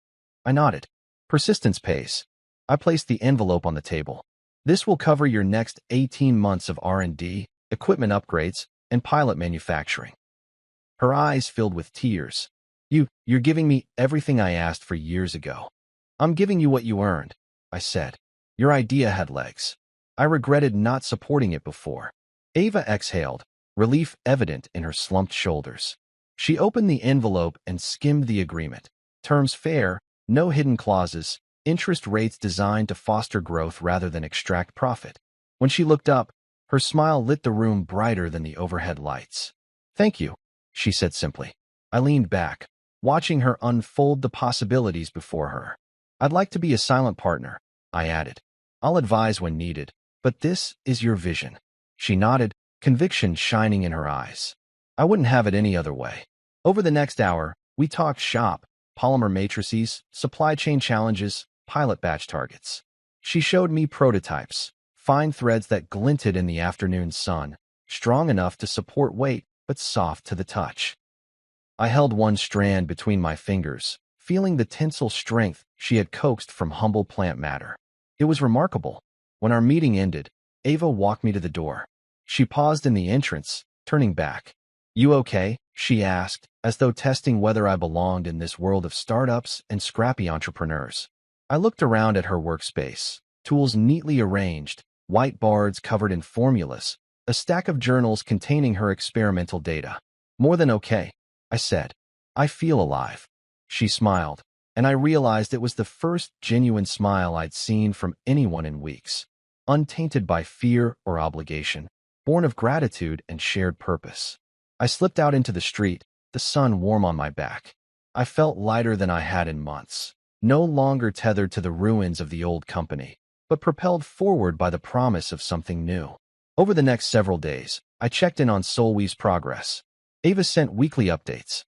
I nodded. Persistence pays. I placed the envelope on the table. This will cover your next 18 months of R&D, equipment upgrades, and pilot manufacturing. Her eyes filled with tears. You're giving me everything I asked for years ago. I'm giving you what you earned, I said. Your idea had legs. I regretted not supporting it before. Ava exhaled, relief evident in her slumped shoulders. She opened the envelope and skimmed the agreement. Terms fair, no hidden clauses, interest rates designed to foster growth rather than extract profit. When she looked up, her smile lit the room brighter than the overhead lights. Thank you, she said simply. I leaned back, watching her unfold the possibilities before her. I'd like to be a silent partner, I added. I'll advise when needed, but this is your vision. She nodded, conviction shining in her eyes. I wouldn't have it any other way. Over the next hour, we talked shop, polymer matrices, supply chain challenges, pilot batch targets. She showed me prototypes, fine threads that glinted in the afternoon sun, strong enough to support weight but soft to the touch. I held one strand between my fingers, feeling the tensile strength she had coaxed from humble plant matter. It was remarkable. When our meeting ended, Ava walked me to the door. She paused in the entrance, turning back. You okay? She asked, as though testing whether I belonged in this world of startups and scrappy entrepreneurs. I looked around at her workspace, tools neatly arranged, whiteboards covered in formulas, a stack of journals containing her experimental data. More than okay, I said. I feel alive. She smiled, and I realized it was the first genuine smile I'd seen from anyone in weeks, untainted by fear or obligation, born of gratitude and shared purpose. I slipped out into the street, the sun warm on my back. I felt lighter than I had in months, no longer tethered to the ruins of the old company, but propelled forward by the promise of something new. Over the next several days, I checked in on Solwe's progress. Ava sent weekly updates.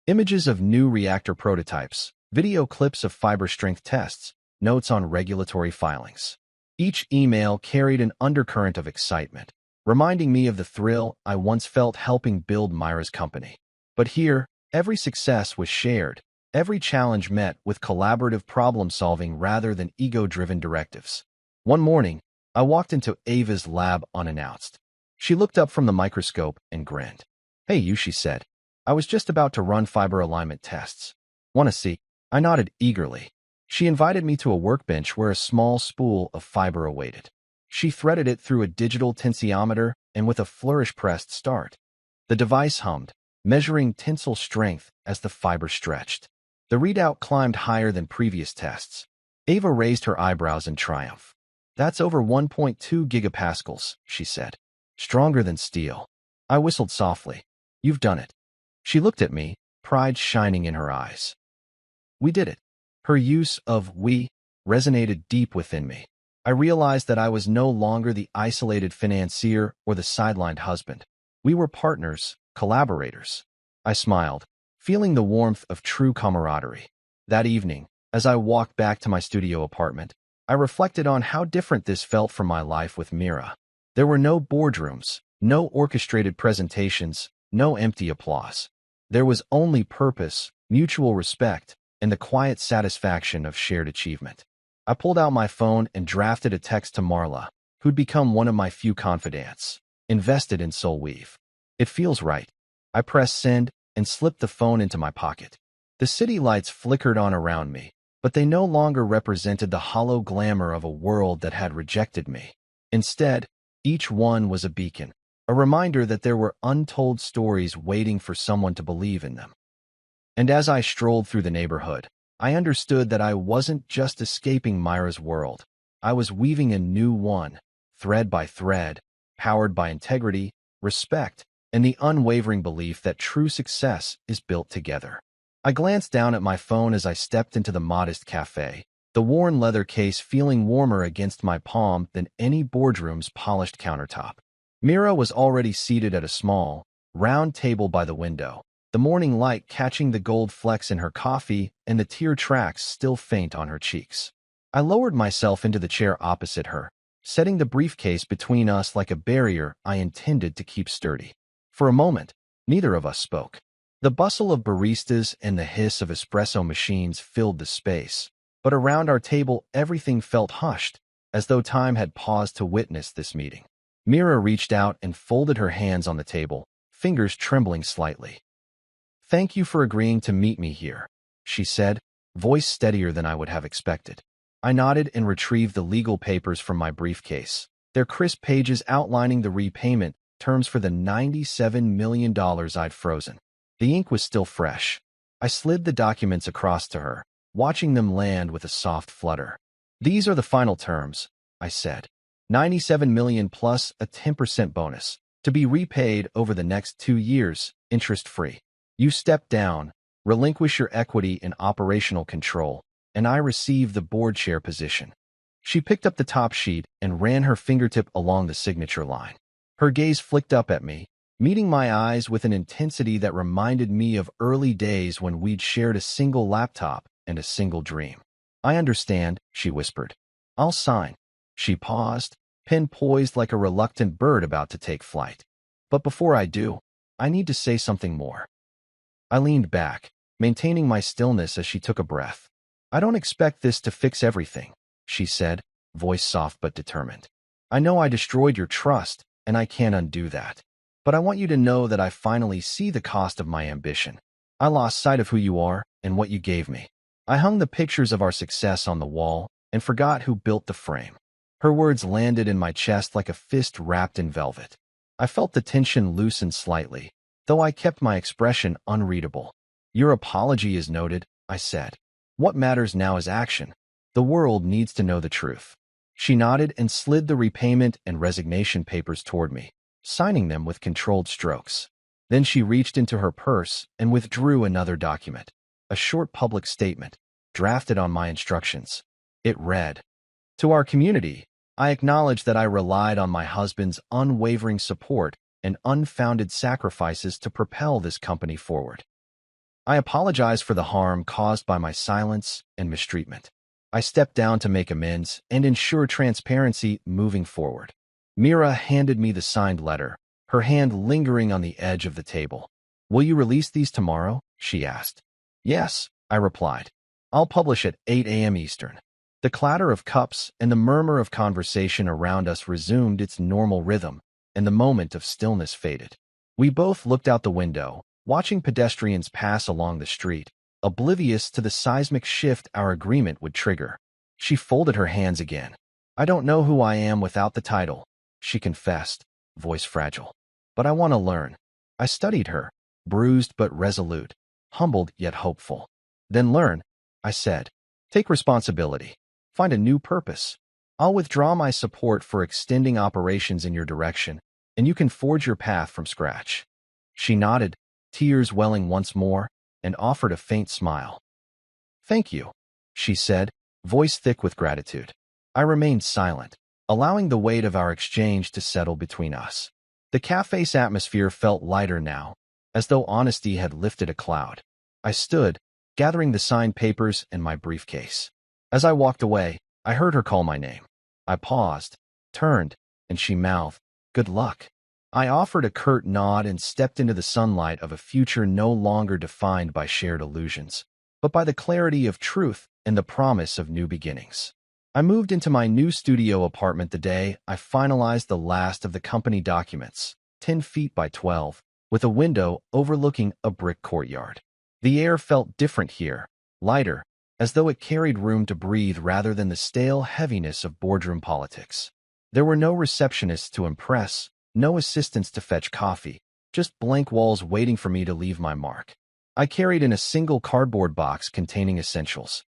Images of new reactor prototypes, video clips of fiber strength tests, notes on regulatory filings. Each email carried an undercurrent of excitement, reminding me of the thrill I once felt helping build Myra's company. But here, every success was shared, every challenge met with collaborative problem-solving rather than ego-driven directives. One morning, I walked into Ava's lab unannounced. She looked up from the microscope and grinned. Hey, you, she said. I was just about to run fiber alignment tests. Want to see? I nodded eagerly. She invited me to a workbench where a small spool of fiber awaited. She threaded it through a digital tensiometer and with a flourish pressed start. The device hummed, measuring tensile strength as the fiber stretched. The readout climbed higher than previous tests. Ava raised her eyebrows in triumph. That's over 1.2 gigapascals, she said. Stronger than steel. I whistled softly. You've done it. She looked at me, pride shining in her eyes. We did it. Her use of we resonated deep within me. I realized that I was no longer the isolated financier or the sidelined husband. We were partners, collaborators. I smiled, feeling the warmth of true camaraderie. That evening, as I walked back to my studio apartment, I reflected on how different this felt from my life with Mira. There were no boardrooms, no orchestrated presentations, no empty applause. There was only purpose, mutual respect, and the quiet satisfaction of shared achievement. I pulled out my phone and drafted a text to Marla, who'd become one of my few confidants, invested in Solweave. It feels right. I pressed send and slipped the phone into my pocket. The city lights flickered on around me, but they no longer represented the hollow glamour of a world that had rejected me. Instead, Each one was a beacon, a reminder that there were untold stories waiting for someone to believe in them. And as I strolled through the neighborhood, I understood that I wasn't just escaping Myra's world. I was weaving a new one, thread by thread, powered by integrity, respect, and the unwavering belief that true success is built together. I glanced down at my phone as I stepped into the modest cafe, the worn leather case feeling warmer against my palm than any boardroom's polished countertop. Mira was already seated at a small, round table by the window, the morning light catching the gold flecks in her coffee and the tear tracks still faint on her cheeks. I lowered myself into the chair opposite her, setting the briefcase between us like a barrier I intended to keep sturdy. For a moment, neither of us spoke. The bustle of baristas and the hiss of espresso machines filled the space, but around our table everything felt hushed, as though time had paused to witness this meeting. Mira reached out and folded her hands on the table, fingers trembling slightly. "Thank you for agreeing to meet me here," she said, voice steadier than I would have expected. I nodded and retrieved the legal papers from my briefcase, their crisp pages outlining the repayment terms for the $97 million I'd frozen. The ink was still fresh. I slid the documents across to her, watching them land with a soft flutter. "These are the final terms," I said. $97 million plus a 10% bonus, to be repaid over the next 2 years, interest-free. You step down, relinquish your equity in operational control, and I receive the board chair position. She picked up the top sheet and ran her fingertip along the signature line. Her gaze flicked up at me, meeting my eyes with an intensity that reminded me of early days when we'd shared a single laptop and a single dream. "I understand," she whispered. "I'll sign." She paused, pen poised like a reluctant bird about to take flight. "But before I do, I need to say something more." I leaned back, maintaining my stillness as she took a breath. "I don't expect this to fix everything," she said, voice soft but determined. "I know I destroyed your trust, and I can't undo that. But I want you to know that I finally see the cost of my ambition. I lost sight of who you are and what you gave me. I hung the pictures of our success on the wall and forgot who built the frame." Her words landed in my chest like a fist wrapped in velvet. I felt the tension loosen slightly, though I kept my expression unreadable. "Your apology is noted," I said. "What matters now is action. The world needs to know the truth." She nodded and slid the repayment and resignation papers toward me, signing them with controlled strokes. Then she reached into her purse and withdrew another document, a short public statement, drafted on my instructions. It read, "To our community, I acknowledge that I relied on my husband's unwavering support and unfounded sacrifices to propel this company forward. I apologize for the harm caused by my silence and mistreatment. I stepped down to make amends and ensure transparency moving forward." Mira handed me the signed letter, her hand lingering on the edge of the table. "Will you release these tomorrow?" she asked. "Yes," I replied. "I'll publish at 8 a.m. Eastern." The clatter of cups and the murmur of conversation around us resumed its normal rhythm, and the moment of stillness faded. We both looked out the window, watching pedestrians pass along the street, oblivious to the seismic shift our agreement would trigger. She folded her hands again. "I don't know who I am without the title," she confessed, voice fragile. "But I want to learn." I studied her, bruised but resolute, humbled yet hopeful. "Then learn," I said. "Take responsibility. Find a new purpose. I'll withdraw my support for extending operations in your direction, and you can forge your path from scratch." She nodded, tears welling once more, and offered a faint smile. "Thank you," she said, voice thick with gratitude. I remained silent, allowing the weight of our exchange to settle between us. The cafe's atmosphere felt lighter now, as though honesty had lifted a cloud. I stood, gathering the signed papers and my briefcase. As I walked away, I heard her call my name. I paused, turned, and she mouthed, "Good luck." I offered a curt nod and stepped into the sunlight of a future no longer defined by shared illusions, but by the clarity of truth and the promise of new beginnings. I moved into my new studio apartment the day I finalized the last of the company documents, 10 feet by 12, with a window overlooking a brick courtyard. The air felt different here, lighter, as though it carried room to breathe rather than the stale heaviness of boardroom politics. There were no receptionists to impress, no assistants to fetch coffee, just blank walls waiting for me to leave my mark. I carried in a single cardboard box containing essentials: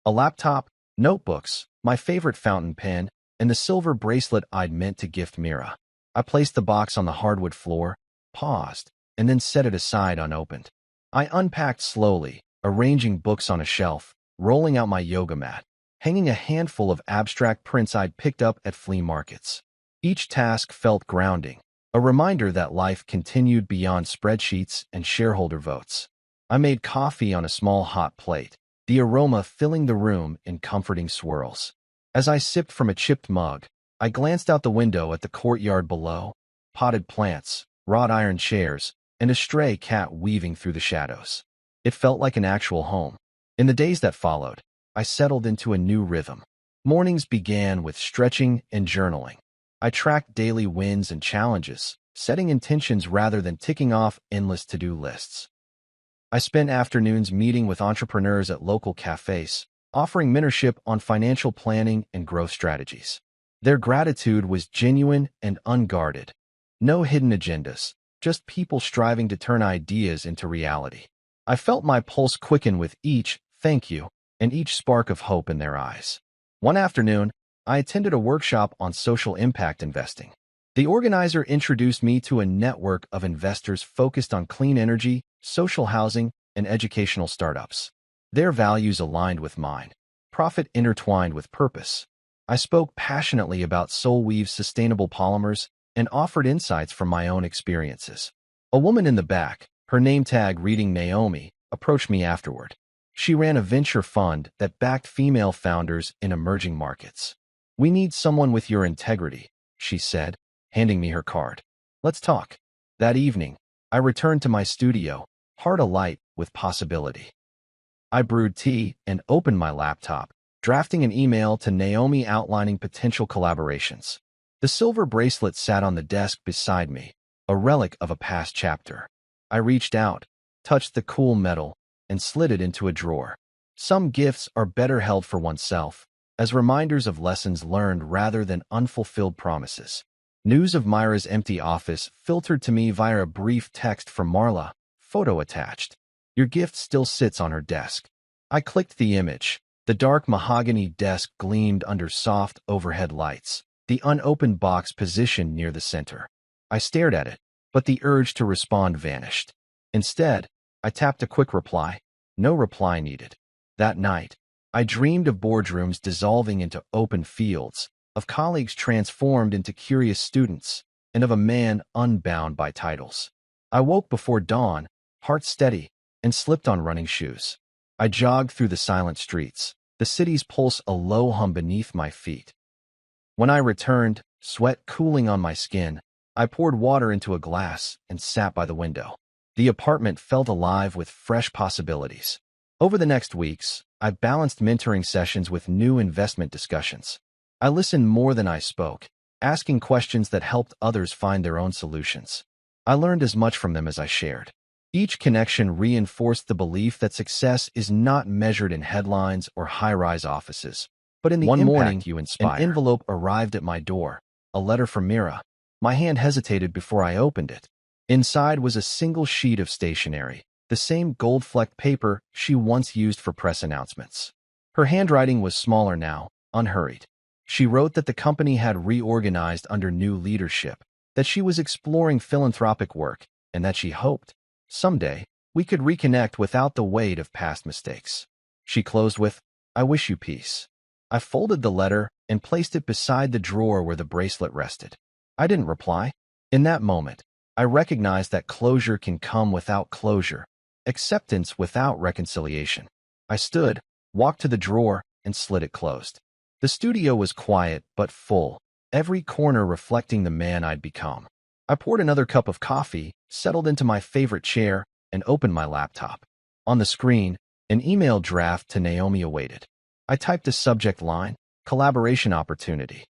a laptop, notebooks, my favorite fountain pen, and the silver bracelet I'd meant to gift Mira. I placed the box on the hardwood floor, paused, and then set it aside unopened. I unpacked slowly, arranging books on a shelf, rolling out my yoga mat, hanging a handful of abstract prints I'd picked up at flea markets. Each task felt grounding, a reminder that life continued beyond spreadsheets and shareholder votes. I made coffee on a small hot plate, the aroma filling the room in comforting swirls. As I sipped from a chipped mug, I glanced out the window at the courtyard below: potted plants, wrought iron chairs, and a stray cat weaving through the shadows. It felt like an actual home. In the days that followed, I settled into a new rhythm. Mornings began with stretching and journaling. I tracked daily wins and challenges, setting intentions rather than ticking off endless to-do lists. I spent afternoons meeting with entrepreneurs at local cafes, offering mentorship on financial planning and growth strategies. Their gratitude was genuine and unguarded. No hidden agendas, just people striving to turn ideas into reality. I felt my pulse quicken with each "thank you" and each spark of hope in their eyes. One afternoon, I attended a workshop on social impact investing. The organizer introduced me to a network of investors focused on clean energy, social housing, and educational startups. Their values aligned with mine, profit intertwined with purpose. I spoke passionately about SoulWeave's sustainable polymers and offered insights from my own experiences. A woman in the back, her name tag reading Naomi, approached me afterward. She ran a venture fund that backed female founders in emerging markets. "We need someone with your integrity," she said, handing me her card. "Let's talk." That evening, I returned to my studio, heart alight with possibility. I brewed tea and opened my laptop, drafting an email to Naomi outlining potential collaborations. The silver bracelet sat on the desk beside me, a relic of a past chapter. I reached out, touched the cool metal, and slid it into a drawer. Some gifts are better held for oneself, as reminders of lessons learned rather than unfulfilled promises. News of Myra's empty office filtered to me via a brief text from Marla, photo attached. "Your gift still sits on her desk." I clicked the image. The dark mahogany desk gleamed under soft overhead lights, the unopened box positioned near the center. I stared at it, but the urge to respond vanished. Instead, I tapped a quick reply. No reply needed. That night, I dreamed of boardrooms dissolving into open fields, of colleagues transformed into curious students, and of a man unbound by titles. I woke before dawn, heart steady, and slipped on running shoes. I jogged through the silent streets, the city's pulse a low hum beneath my feet. When I returned, sweat cooling on my skin, I poured water into a glass and sat by the window. The apartment felt alive with fresh possibilities. Over the next weeks, I balanced mentoring sessions with new investment discussions. I listened more than I spoke, asking questions that helped others find their own solutions. I learned as much from them as I shared. Each connection reinforced the belief that success is not measured in headlines or high-rise offices, but in the One impact morning, you inspire. an envelope arrived at my door, a letter from Mira. My hand hesitated before I opened it. Inside was a single sheet of stationery, the same gold-flecked paper she once used for press announcements. Her handwriting was smaller now, unhurried. She wrote that the company had reorganized under new leadership, that she was exploring philanthropic work, and that she hoped, someday, we could reconnect without the weight of past mistakes. She closed with, "I wish you peace." I folded the letter and placed it beside the drawer where the bracelet rested. I didn't reply. In that moment, I recognized that closure can come without closure, acceptance without reconciliation. I stood, walked to the drawer, and slid it closed. The studio was quiet but full, every corner reflecting the man I'd become. I poured another cup of coffee, settled into my favorite chair, and opened my laptop. On the screen, an email draft to Naomi awaited. I typed a subject line: collaboration opportunity.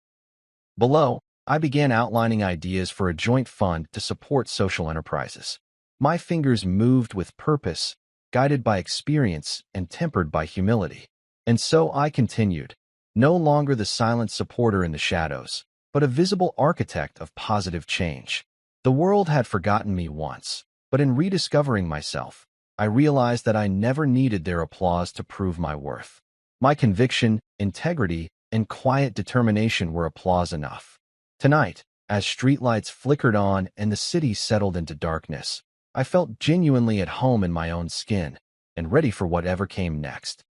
Below, I began outlining ideas for a joint fund to support social enterprises. My fingers moved with purpose, guided by experience and tempered by humility. And so I continued, no longer the silent supporter in the shadows, but a visible architect of positive change. The world had forgotten me once, but in rediscovering myself, I realized that I never needed their applause to prove my worth. My conviction, integrity, and quiet determination were applause enough. Tonight, as streetlights flickered on and the city settled into darkness, I felt genuinely at home in my own skin and ready for whatever came next.